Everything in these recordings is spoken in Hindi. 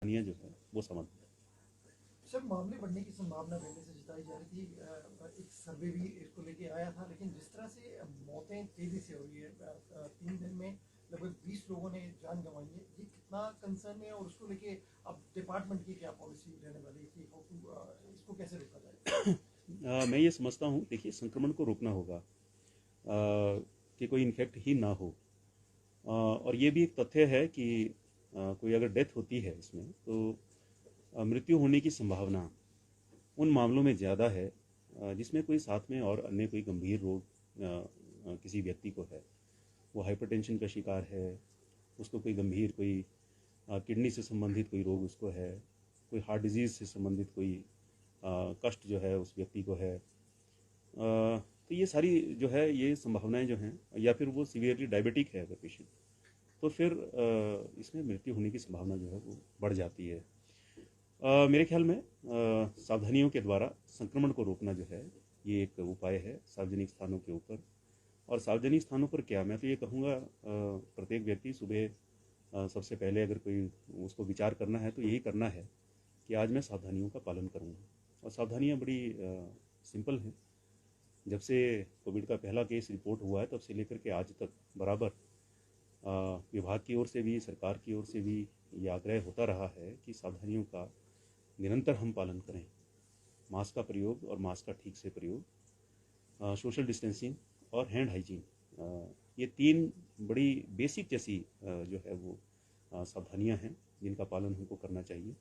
जो है वो समझ। सर, मामले बढ़ने की संभावना पहले से जताई जा रही थी। एक सर्वे भी इसको लेके आया था, लेकिन जिस तरह से मौतें तेजी से हो रही है, 3 दिन में लगभग 20 लोगों ने जान गंवाई है, ये कितना कंसर्न है और उसको लेके अब डिपार्टमेंट की क्या पॉलिसी रहने वाली है कि इसको कैसे रोका जाए? मैं ये समझता हूँ, देखिए संक्रमण को रोकना होगा कि कोई इन्फेक्ट ही ना हो। और ये भी एक तथ्य है कि कोई अगर डेथ होती है इसमें तो मृत्यु होने की संभावना उन मामलों में ज़्यादा है जिसमें कोई साथ में और अन्य कोई गंभीर रोग किसी व्यक्ति को है, वो हाइपरटेंशन का शिकार है, उसको कोई गंभीर कोई किडनी से संबंधित कोई रोग उसको है, कोई हार्ट डिजीज़ से संबंधित कोई कष्ट जो है उस व्यक्ति को है। तो ये सारी जो है ये संभावनाएं जो हैं, या फिर वो सीवियरली डायबिटिक है अगर पेशेंट, तो फिर इसमें मृत्यु होने की संभावना जो है वो बढ़ जाती है। मेरे ख्याल में सावधानियों के द्वारा संक्रमण को रोकना जो है ये एक उपाय है सार्वजनिक स्थानों के ऊपर। और सार्वजनिक स्थानों पर क्या, मैं तो ये कहूँगा प्रत्येक व्यक्ति सुबह सबसे पहले अगर कोई उसको विचार करना है तो यही करना है कि आज मैं सावधानियों का पालन करूँगा। और सावधानियाँ बड़ी सिंपल हैं। जब से कोविड का पहला केस रिपोर्ट हुआ है तब से लेकर के आज तक बराबर विभाग की ओर से भी, सरकार की ओर से भी ये आग्रह होता रहा है कि सावधानियों का निरंतर हम पालन करें। मास्क का प्रयोग और मास्क का ठीक से प्रयोग, सोशल डिस्टेंसिंग और हैंड हाइजीन, ये 3 बड़ी बेसिक जैसी जो है वो सावधानियां हैं जिनका पालन हमको करना चाहिए।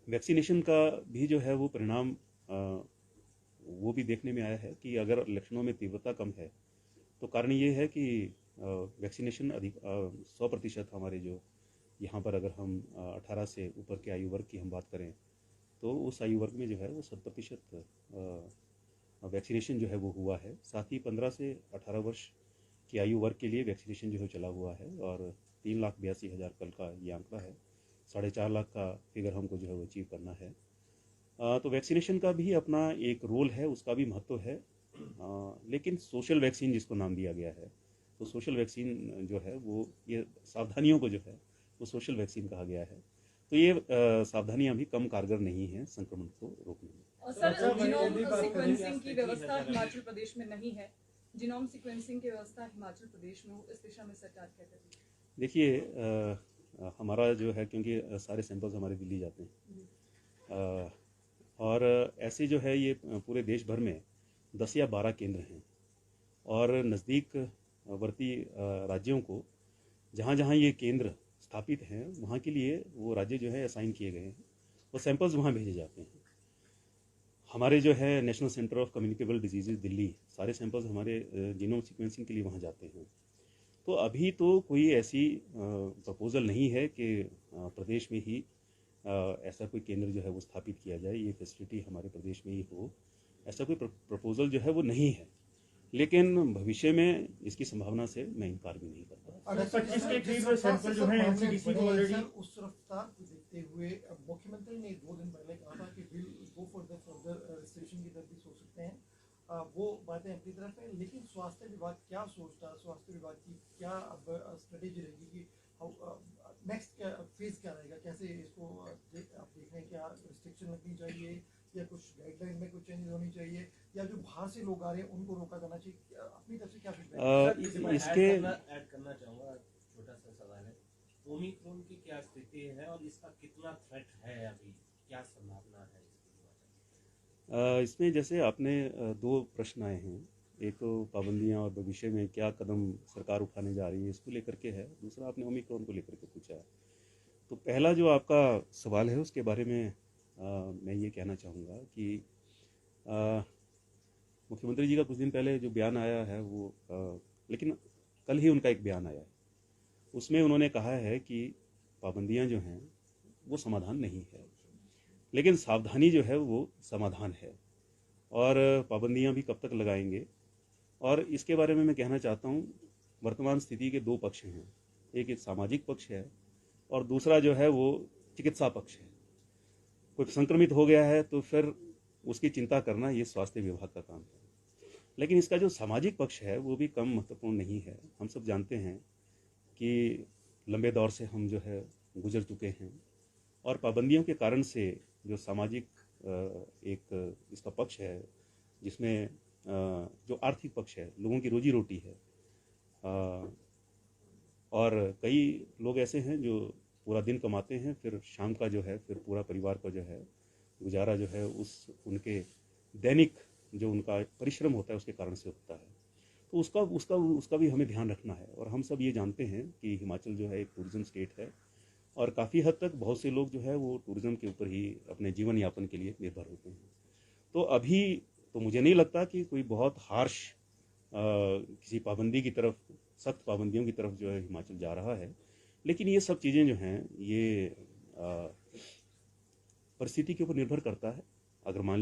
वैक्सीनेशन का भी जो है वो परिणाम वो भी देखने में आया है कि अगर लक्षणों में तीव्रता कम है तो कारण ये है कि वैक्सीनेशन अधिक 100% हमारे जो यहाँ पर अगर हम 18 से ऊपर के आयु वर्ग की हम बात करें तो उस आयु वर्ग में जो है वो 100% वैक्सीनेशन जो है वो हुआ है। साथ ही 15 से 18 वर्ष की आयु वर्ग के लिए वैक्सीनेशन जो है चला हुआ है और 3,82,000 कल का ये आंकड़ा है। 4.5 लाख का फिगर हमको जो है वो अचीव करना है। तो वैक्सीनेशन का भी अपना एक रोल है, उसका भी महत्व है। लेकिन सोशल वैक्सीन जिसको नाम दिया गया है, तो सोशल वैक्सीन जो है वो ये सावधानियों को जो है वो सोशल वैक्सीन कहा गया है। तो ये सावधानियां भी कम कारगर नहीं हैं संक्रमण को रोकने में। और सर, जीनोम सीक्वेंसिंग की व्यवस्था हिमाचल प्रदेश में नहीं है। जीनोम सीक्वेंसिंग की व्यवस्था हिमाचल प्रदेश में हो, इस दिशा में सरकार क्या कर रही है? देखिए हमारा जो है, क्योंकि सारे सैंपल्स हमारे दिल्ली जाते हैं और ऐसे जो है ये पूरे देश भर में 10 या 12 केंद्र हैं और नज़दीक वर्ती राज्यों को जहाँ जहाँ ये केंद्र स्थापित हैं वहाँ के लिए वो राज्य जो है असाइन किए गए हैं, वो सैंपल्स वहाँ भेजे जाते हैं। हमारे जो है national centre of communicable disease Delhi, सारे सैंपल्स हमारे जीनोम सीक्वेंसिंग के लिए वहाँ जाते हैं। तो अभी तो कोई ऐसी प्रपोज़ल नहीं है कि प्रदेश में ही ऐसा कोई केंद्र जो है वो स्थापित किया जाए, ये फैसिलिटी हमारे प्रदेश में ही हो, ऐसा कोई प्रपोज़ल जो है वो नहीं है। लेकिन भविष्य में इसकी संभावना से मैं इनकार भी नहीं करता। अगर 25 के करीब सैंपल जो है एनसीडीसी को ऑलरेडी उस रफ्तार को देखते हुए मुख्यमंत्री ने 2 दिन पहले कहा था कि will go for the further restriction की तरफ भी सोच सकते हैं। वो बातें अपनी तरफ है, लेकिन स्वास्थ्य विभाग क्या सोचता है, स्वास्थ्य विभाग की क्या अब स्ट्रेटेजी रहेगी कि नेक्स्ट फेज क्या रहेगा, कैसे इसको आप देख रहे हैं, क्या रिस्ट्रिक्शन लगनी चाहिए या कुछ गाइडलाइन में कुछ चेंजेस होनी चाहिए या जो बाहर से लोग आ रहे हैं उनको रोका जाना चाहिए, अपनी तरफ से क्या इसके ऐड करना चाहूँगा, छोटा सा सवाल है, ओमिक्रॉन की क्या स्थिति है और इसका कितना थ्रेट है, अभी क्या संभावना है इसकी? इसमें जैसे आपने 2 प्रश्न आए हैं, एक तो पाबंदियां और भविष्य में क्या कदम सरकार उठाने जा रही है इसको लेकर के है, दूसरा आपने ओमिक्रॉन को लेकर के पूछा है। तो पहला जो आपका सवाल है उसके बारे में मैं ये कहना चाहूँगा कि मुख्यमंत्री जी का कुछ दिन पहले जो बयान आया है वो लेकिन कल ही उनका एक बयान आया है, उसमें उन्होंने कहा है कि पाबंदियां जो हैं वो समाधान नहीं है, लेकिन सावधानी जो है वो समाधान है। और पाबंदियां भी कब तक लगाएंगे, और इसके बारे में मैं कहना चाहता हूँ वर्तमान स्थिति के 2 पक्ष हैं, एक सामाजिक पक्ष है और दूसरा जो है वो चिकित्सा पक्ष है। कोई संक्रमित हो गया है तो फिर उसकी चिंता करना ये स्वास्थ्य विभाग का काम है, लेकिन इसका जो सामाजिक पक्ष है वो भी कम महत्वपूर्ण नहीं है। हम सब जानते हैं कि लंबे दौर से हम जो है गुजर चुके हैं और पाबंदियों के कारण से जो सामाजिक एक इसका पक्ष है, जिसमें जो आर्थिक पक्ष है, लोगों की रोजी रोटी है, और कई लोग ऐसे हैं जो पूरा दिन कमाते हैं, फिर शाम का जो है फिर पूरा परिवार का जो है गुजारा जो है उस उनके दैनिक जो उनका परिश्रम होता है उसके कारण से होता है। तो उसका भी हमें ध्यान रखना है। और हम सब ये जानते हैं कि हिमाचल जो है एक टूरिज़्म स्टेट है और काफ़ी हद तक बहुत से लोग जो है वो टूरिज़्म के ऊपर ही अपने जीवन यापन के लिए निर्भर होते हैं। तो अभी तो मुझे नहीं लगता कि कोई बहुत हार्श किसी पाबंदी की तरफ, सख्त पाबंदियों की तरफ जो है हिमाचल जा रहा है। लेकिन ये सब चीज़ें जो हैं ये परिस्थिति के ऊपर निर्भर करता है। अगर मान